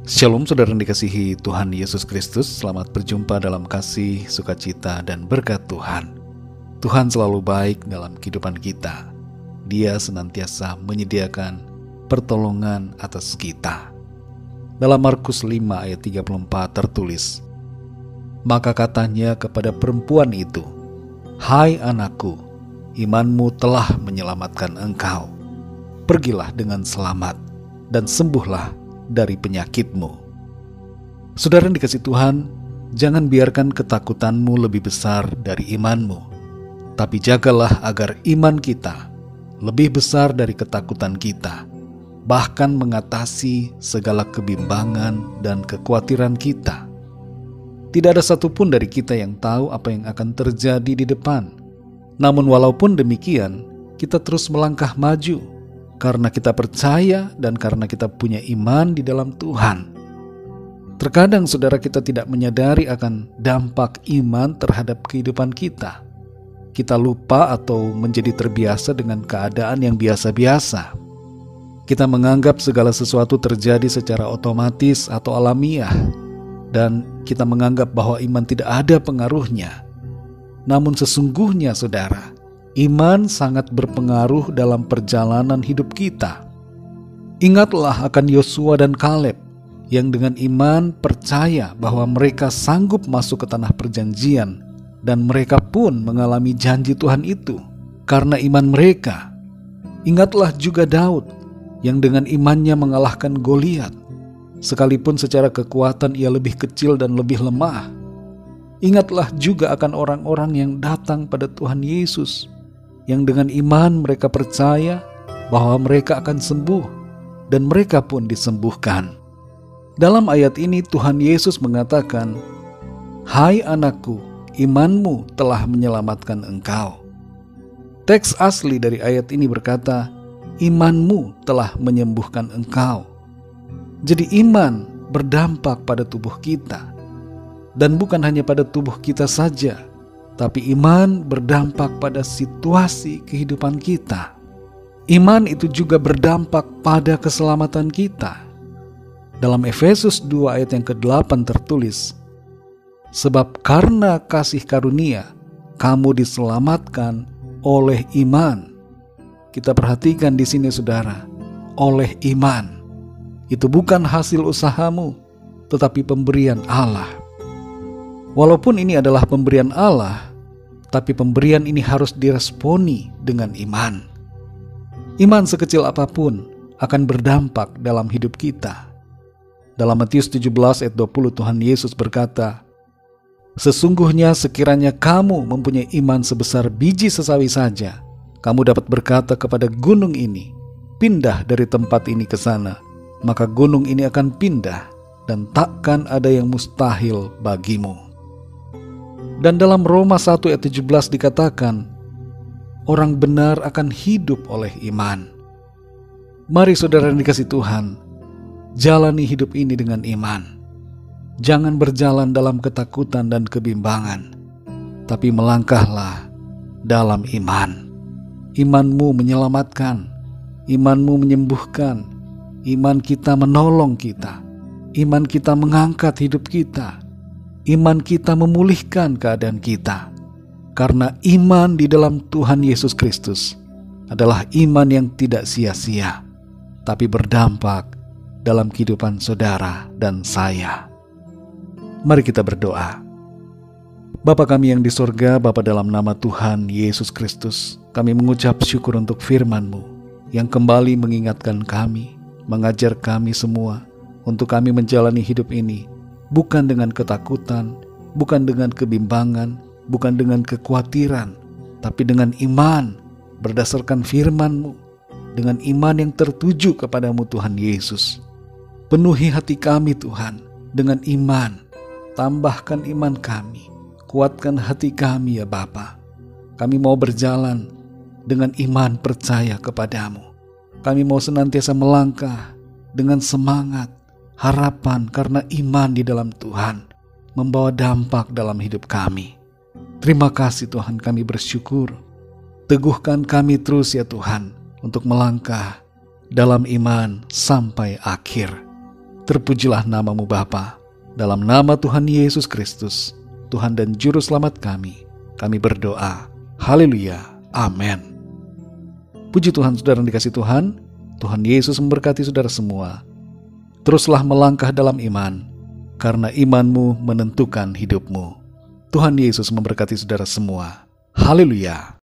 Shalom saudara yang dikasihi Tuhan Yesus Kristus. Selamat berjumpa dalam kasih, sukacita, dan berkat Tuhan. Tuhan selalu baik dalam kehidupan kita. Dia senantiasa menyediakan pertolongan atas kita. Dalam Markus 5 ayat 34 tertulis, "Maka katanya kepada perempuan itu, 'Hai anakku, imanmu telah menyelamatkan engkau. Pergilah dengan selamat dan sembuhlah dari penyakitmu.'" Saudara yang dikasihi Tuhan, jangan biarkan ketakutanmu lebih besar dari imanmu, tapi jagalah agar iman kita lebih besar dari ketakutan kita, bahkan mengatasi segala kebimbangan dan kekhawatiran kita. Tidak ada satupun dari kita yang tahu apa yang akan terjadi di depan. Namun walaupun demikian, kita terus melangkah maju, karena kita percaya dan karena kita punya iman di dalam Tuhan. Terkadang saudara kita tidak menyadari akan dampak iman terhadap kehidupan kita. Kita lupa atau menjadi terbiasa dengan keadaan yang biasa-biasa. Kita menganggap segala sesuatu terjadi secara otomatis atau alamiah, dan kita menganggap bahwa iman tidak ada pengaruhnya. Namun sesungguhnya saudara, iman sangat berpengaruh dalam perjalanan hidup kita. Ingatlah akan Yosua dan Kaleb yang dengan iman percaya bahwa mereka sanggup masuk ke tanah perjanjian, dan mereka pun mengalami janji Tuhan itu karena iman mereka. Ingatlah juga Daud yang dengan imannya mengalahkan Goliat, sekalipun secara kekuatan ia lebih kecil dan lebih lemah. Ingatlah juga akan orang-orang yang datang pada Tuhan Yesus, yang dengan iman mereka percaya bahwa mereka akan sembuh, dan mereka pun disembuhkan. Dalam ayat ini Tuhan Yesus mengatakan, "Hai anakku, imanmu telah menyelamatkan engkau." Teks asli dari ayat ini berkata, "Imanmu telah menyembuhkan engkau." Jadi iman berdampak pada tubuh kita, dan bukan hanya pada tubuh kita saja, tapi iman berdampak pada situasi kehidupan kita. Iman itu juga berdampak pada keselamatan kita. Dalam Efesus 2 ayat yang ke-8 tertulis, "Sebab karena kasih karunia, kamu diselamatkan oleh iman." Kita perhatikan di sini saudara, oleh iman. Itu bukan hasil usahamu, tetapi pemberian Allah. Walaupun ini adalah pemberian Allah, tapi pemberian ini harus diresponi dengan iman. Iman sekecil apapun akan berdampak dalam hidup kita. Dalam Matius 17 ayat 20 Tuhan Yesus berkata, "Sesungguhnya sekiranya kamu mempunyai iman sebesar biji sesawi saja, kamu dapat berkata kepada gunung ini, 'Pindah dari tempat ini ke sana,' maka gunung ini akan pindah, dan takkan ada yang mustahil bagimu." Dan dalam Roma 1 ayat 17 dikatakan, orang benar akan hidup oleh iman. Mari saudara yang dikasihi Tuhan, jalani hidup ini dengan iman. Jangan berjalan dalam ketakutan dan kebimbangan, tapi melangkahlah dalam iman. Imanmu menyelamatkan, imanmu menyembuhkan, iman kita menolong kita, iman kita mengangkat hidup kita, iman kita memulihkan keadaan kita. Karena iman di dalam Tuhan Yesus Kristus adalah iman yang tidak sia-sia, tapi berdampak dalam kehidupan saudara dan saya. Mari kita berdoa. Bapa kami yang di sorga, Bapa, dalam nama Tuhan Yesus Kristus, kami mengucap syukur untuk firman-Mu yang kembali mengingatkan kami, mengajar kami semua untuk kami menjalani hidup ini bukan dengan ketakutan, bukan dengan kebimbangan, bukan dengan kekhawatiran, tapi dengan iman berdasarkan firman-Mu, dengan iman yang tertuju kepadamu Tuhan Yesus. Penuhi hati kami Tuhan dengan iman, tambahkan iman kami, kuatkan hati kami ya Bapa. Kami mau berjalan dengan iman percaya kepadamu. Kami mau senantiasa melangkah dengan semangat, harapan karena iman di dalam Tuhan membawa dampak dalam hidup kami. Terima kasih Tuhan, kami bersyukur. Teguhkan kami terus ya Tuhan untuk melangkah dalam iman sampai akhir. Terpujilah nama-Mu Bapa. Dalam nama Tuhan Yesus Kristus, Tuhan dan Juru Selamat kami berdoa. Haleluya. Amin. Puji Tuhan, saudara yang dikasihi Tuhan. Tuhan Yesus memberkati saudara semua. Teruslah melangkah dalam iman, karena imanmu menentukan hidupmu. Tuhan Yesus memberkati saudara semua. Haleluya.